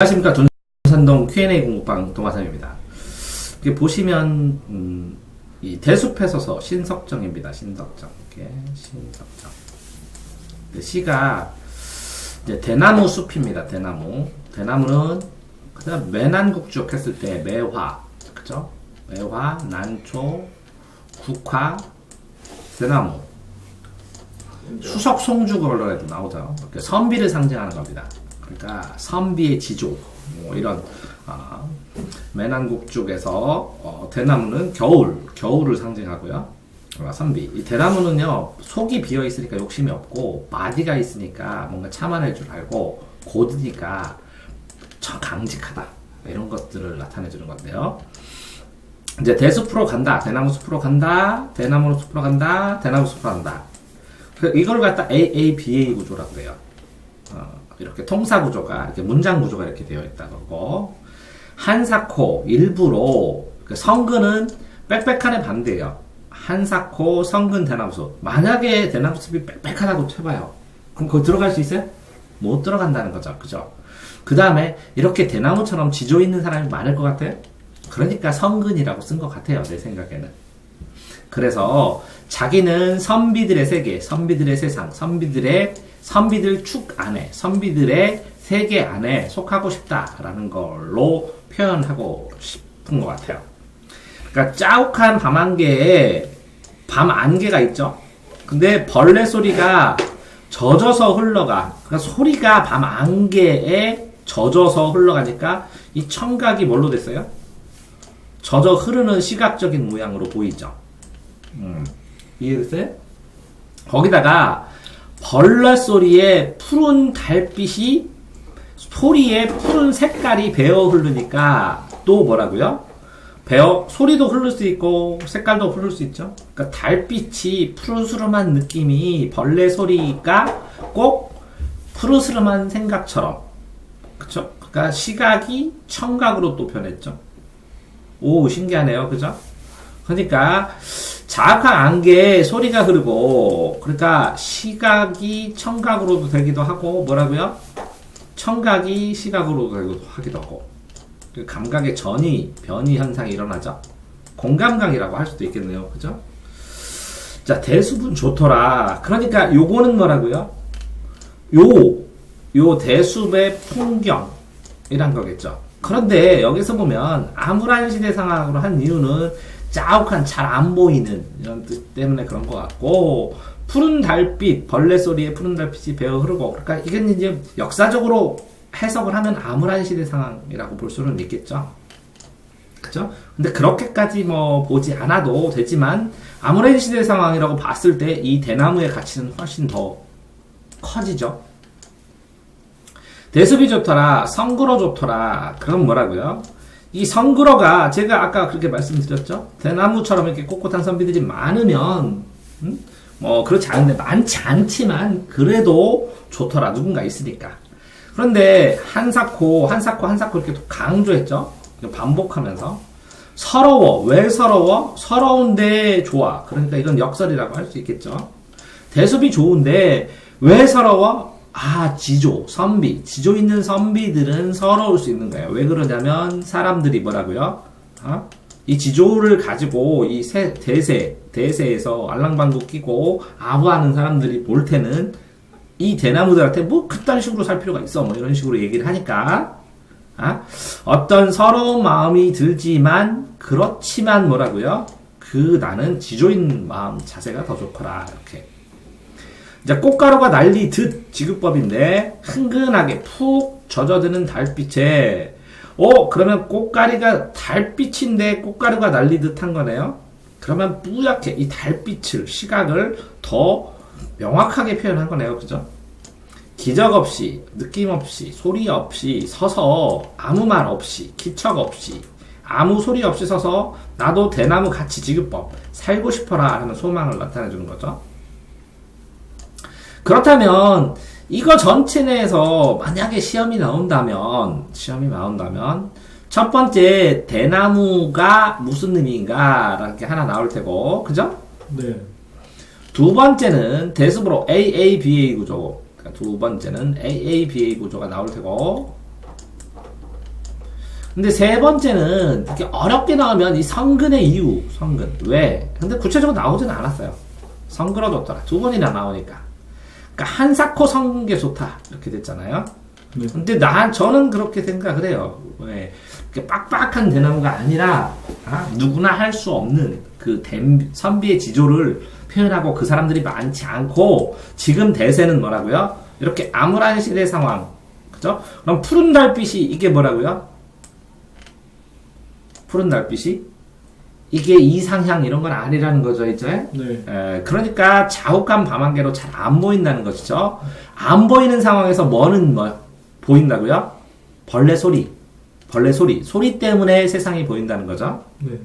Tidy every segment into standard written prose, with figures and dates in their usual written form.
안녕하십니까. 돈산동 Q&A 공부방 동화삼입니다. 이렇게 보시면 이 대숲에서서 신석정입니다. 신석정. 이렇게 신석정. 시가 이제 대나무 숲입니다. 대나무. 대나무는 그다음 매난국죽 했을 때 매화, 그죠? 매화, 난초, 국화, 대나무. 수석 송주걸로 해도 나오죠. 이렇게 선비를 상징하는 겁니다. 그러니까 선비의 지조, 뭐 이런 매난국 쪽에서 대나무는 겨울을 상징하고요. 선비. 이 대나무는요, 속이 비어 있으니까 욕심이 없고 마디가 있으니까 뭔가 참아낼 줄 알고 고드니까 강직하다, 이런 것들을 나타내 주는 건데요. 이제 대숲으로 간다, 대나무 숲으로 간다, 대나무 숲으로 간다, 대나무 숲으로 간다. 이걸 갖다 AABA 구조라고 그래요. 이렇게 통사 구조가, 이렇게 문장 구조가 이렇게 되어 있다고. 한사코, 일부러, 성근은 빽빽한의 반대예요. 한사코, 성근, 대나무숲. 만약에 대나무숲이 빽빽하다고 쳐봐요. 그럼 거기 들어갈 수 있어요? 못 들어간다는 거죠. 그죠? 그 다음에 이렇게 대나무처럼 지조 있는 사람이 많을 것 같아요? 그러니까 성근이라고 쓴 것 같아요. 내 생각에는. 그래서 자기는 선비들의 세계, 선비들의 세상, 선비들 축 안에, 선비들의 세계 안에 속하고 싶다라는 걸로 표현하고 싶은 것 같아요. 그러니까 짜욱한 밤안개에 밤안개가 있죠. 근데 벌레 소리가 젖어서 흘러가. 그러니까 소리가 밤안개에 젖어서 흘러가니까 이 청각이 뭘로 됐어요? 젖어 흐르는 시각적인 모양으로 보이죠. 이해됐어요? 거기다가 벌레 소리에 푸른 달빛이 소리에 푸른 색깔이 배어 흐르니까 또 뭐라고요? 소리도 흐를 수 있고 색깔도 흐를 수 있죠. 그러니까 달빛이 푸르스름한 느낌이 벌레 소리가 꼭 푸르스름한 생각처럼, 그쵸? 그러니까 시각이 청각으로 또 변했죠. 오, 신기하네요. 그죠? 그러니까 자악한 안개에 소리가 흐르고, 그러니까 시각이 청각으로도 되기도 하고, 뭐라고요? 청각이 시각으로도 하기도 하고, 감각의 변이 현상이 일어나죠. 공감각이라고 할 수도 있겠네요. 그죠? 자, 대숲은 좋더라. 그러니까 요거는 뭐라고요? 요 대숲의 풍경이란 거겠죠. 그런데 여기서 보면 암울한 시대 상황으로 한 이유는 짜욱한, 잘 안 보이는 이런 뜻 때문에 그런 것 같고, 푸른 달빛, 벌레 소리에 푸른 달빛이 배어 흐르고, 그러니까 이건 이제 역사적으로 해석을 하면 암울한 시대 상황이라고 볼 수는 있겠죠. 그죠? 근데 그렇게까지 뭐 보지 않아도 되지만, 암울한 시대 상황이라고 봤을 때 이 대나무의 가치는 훨씬 더 커지죠. 대숲이 좋더라, 성그러 좋더라. 그럼 뭐라고요? 이 성그러가 제가 아까 그렇게 말씀드렸죠. 대나무처럼 이렇게 꼿꼿한 선비들이 많으면 뭐 그렇지 않은데, 많지 않지만 그래도 좋더라. 누군가 있으니까. 그런데 한사코 이렇게 또 강조했죠. 반복하면서 서러워. 왜 서러워? 서러운데 좋아. 그러니까 이건 역설이라고 할 수 있겠죠. 대숲이 좋은데 왜 서러워? 지조, 선비. 지조 있는 선비들은 서러울 수 있는 거예요. 왜 그러냐면, 사람들이 뭐라고요? 이 지조를 가지고, 이 대세에서 알랑방구 끼고, 아부하는 사람들이 볼 때는, 이 대나무들한테 뭐, 그딴 식으로 살 필요가 있어. 뭐, 이런 식으로 얘기를 하니까, 어떤 서러운 마음이 들지만, 그렇지만 뭐라고요? 나는 지조 있는 마음 자세가 더 좋더라. 이렇게. 이제 꽃가루가 날리듯 지급법인데, 흔근하게 푹 젖어드는 달빛에, 그러면 꽃가루가 달빛인데 꽃가루가 날리듯 한 거네요? 그러면 뿌옇게 이 달빛을, 시각을 더 명확하게 표현한 거네요. 그죠? 기적 없이, 느낌 없이, 소리 없이 서서, 아무 말 없이, 기척 없이, 아무 소리 없이 서서, 나도 대나무 같이 지급법, 살고 싶어라 하는 소망을 나타내주는 거죠. 그렇다면 이거 전체 내에서 만약에 시험이 나온다면 첫 번째 대나무가 무슨 의미인가 라는 게 하나 나올 테고, 그죠? 네. 두 번째는 대숲으로 AABA 구조, 그러니까 두 번째는 AABA 구조가 나올 테고, 근데 세 번째는 이렇게 어렵게 나오면 이 성근의 이유, 성근. 왜? 근데 구체적으로 나오지는 않았어요. 성그러졌더라. 두 번이나 나오니까. 그러니까 한사코 성근 게 좋다. 이렇게 됐잖아요. 네. 근데 저는 그렇게 생각을 해요. 왜? 이렇게 빡빡한 대나무가 아니라, 누구나 할 수 없는 그 선비의 지조를 표현하고 그 사람들이 많지 않고, 지금 대세는 뭐라고요? 이렇게 암울한 시대 상황. 그죠? 그럼 푸른 달빛이 이게 뭐라고요? 푸른 달빛이? 이게 이상향 이런 건 아니라는 거죠, 이제? 네. 그러니까 자욱한 밤안개로 잘 안 보인다는 것이죠. 안 보이는 상황에서 뭐는 보인다고요? 벌레 소리. 소리 때문에 세상이 보인다는 거죠. 네.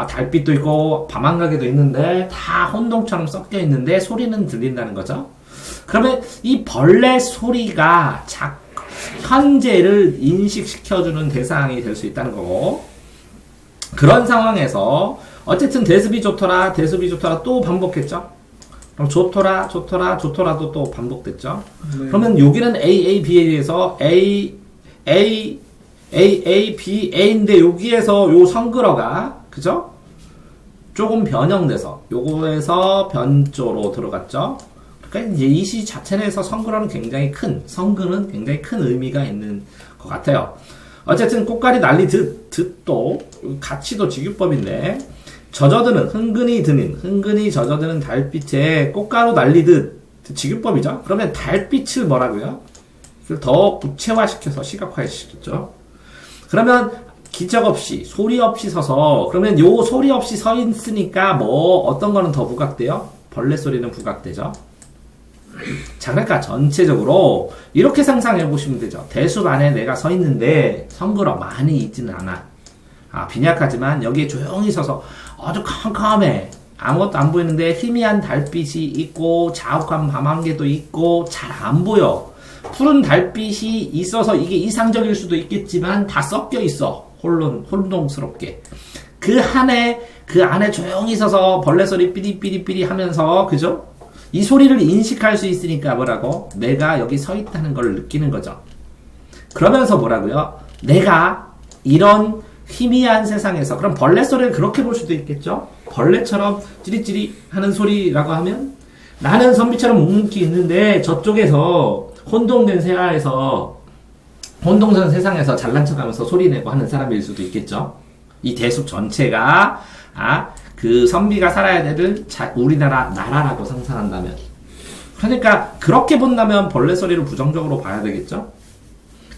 달빛도 있고 밤안개도 있는데 다 혼동처럼 섞여 있는데 소리는 들린다는 거죠. 그러면 이 벌레 소리가 현재를 인식시켜주는 대상이 될 수 있다는 거고, 그런 상황에서 어쨌든 대습이 좋더라 또 반복했죠. 그럼 좋더라도 또 반복됐죠. 네. 그러면 여기는 A, B에 대해서 A, B, A인데 여기에서 요 성글어가 그죠? 조금 변형돼서 요거에서 변조로 들어갔죠. 그러니까 이제 이 시 자체 내에서 성근은 굉장히 큰 의미가 있는 것 같아요. 어쨌든 꽃가리 난리듯 듣도 가치도 직유법인데, 젖어드는 흥근히 젖어드는 달빛에 꽃가루 날리듯 직유법이죠. 그러면 달빛을 뭐라고요? 이걸 더 구체화시켜서 시각화시켰죠. 그러면 기적 없이 소리 없이 서서, 그러면 요 소리 없이 서 있으니까 어떤 거는 더 부각돼요? 벌레 소리는 부각되죠. 자, 그러니까 전체적으로 이렇게 상상해 보시면 되죠. 대숲 안에 내가 서 있는데 성그러 많이 있지는 않아. 빈약하지만 여기에 조용히 서서 아주 캄캄해. 아무것도 안 보이는데 희미한 달빛이 있고 자욱한 밤안개도 있고 잘 안 보여. 푸른 달빛이 있어서 이게 이상적일 수도 있겠지만 다 섞여 있어. 혼동스럽게. 그 안에 조용히 서서 벌레 소리 삐리삐리삐리 하면서, 그죠? 이 소리를 인식할 수 있으니까 뭐라고? 내가 여기 서 있다는 걸 느끼는 거죠. 그러면서 뭐라고요? 내가 이런 희미한 세상에서, 그럼 벌레 소리를 그렇게 볼 수도 있겠죠? 벌레처럼 찌릿찌릿 하는 소리라고 하면, 나는 선비처럼 묵묵히 있는데 저쪽에서 혼동된 세상에서 잘난 척하면서 소리내고 하는 사람일 수도 있겠죠? 이 대숲 전체가 그 선비가 살아야 될 나라라고 상상한다면, 그러니까 그렇게 본다면 벌레 소리를 부정적으로 봐야 되겠죠?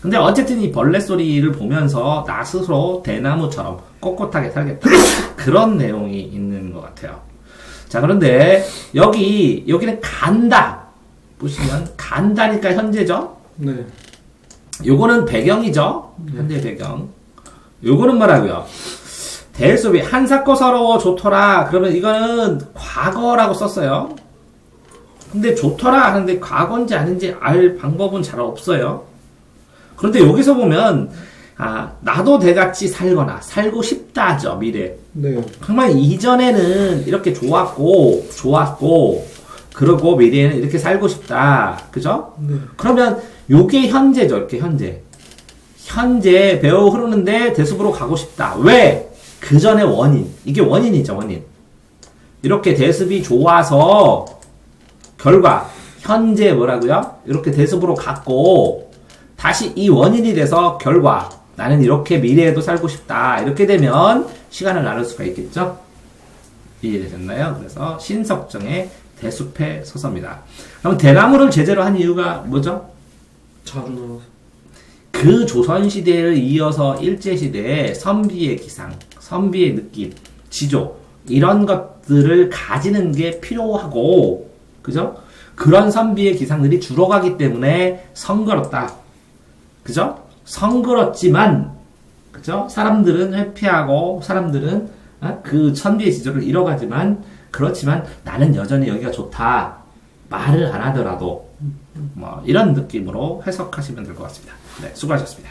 근데 어쨌든 이 벌레 소리를 보면서 나 스스로 대나무처럼 꼿꼿하게 살겠다, 그런 내용이 있는 것 같아요. 자, 그런데 여기는 간다. 보시면 간다니까 현재죠? 네. 요거는 배경이죠? 현재 배경. 요거는 뭐라고요? 대숲이 한사코 서러워 좋더라. 그러면 이거는 과거라고 썼어요. 근데 좋더라 하는데 과거인지 아닌지 알 방법은 잘 없어요. 그런데 여기서 보면 나도 대같이 살고 싶다죠, 미래. 네. 정말 이전에는 이렇게 좋았고 그러고 미래에는 이렇게 살고 싶다. 그죠? 네. 그러면 요게 현재죠. 이렇게 현재 배어 흐르는데 대숲으로 가고 싶다. 왜? 그 전에 원인. 이게 원인이죠, 원인. 이렇게 대습이 좋아서 결과 현재 뭐라고요? 이렇게 대습으로 갔고 다시 이 원인이 돼서 결과 나는 이렇게 미래에도 살고 싶다. 이렇게 되면 시간을 나눌 수가 있겠죠? 이해되셨나요? 그래서 신석정의 대숲에 서서입니다. 그럼 대나무를 제재로 한 이유가 뭐죠? 자주 나와서. 그 조선시대를 이어서 일제시대에 선비의 기상, 선비의 느낌, 지조, 이런 것들을 가지는 게 필요하고, 그죠? 그런 선비의 기상들이 줄어가기 때문에 성그럽다. 그죠? 성그럽지만, 그죠? 사람들은 회피하고, 사람들은 그 선비의 지조를 잃어가지만, 그렇지만 나는 여전히 여기가 좋다. 말을 안 하더라도, 이런 느낌으로 해석하시면 될 것 같습니다. 네, 수고하셨습니다.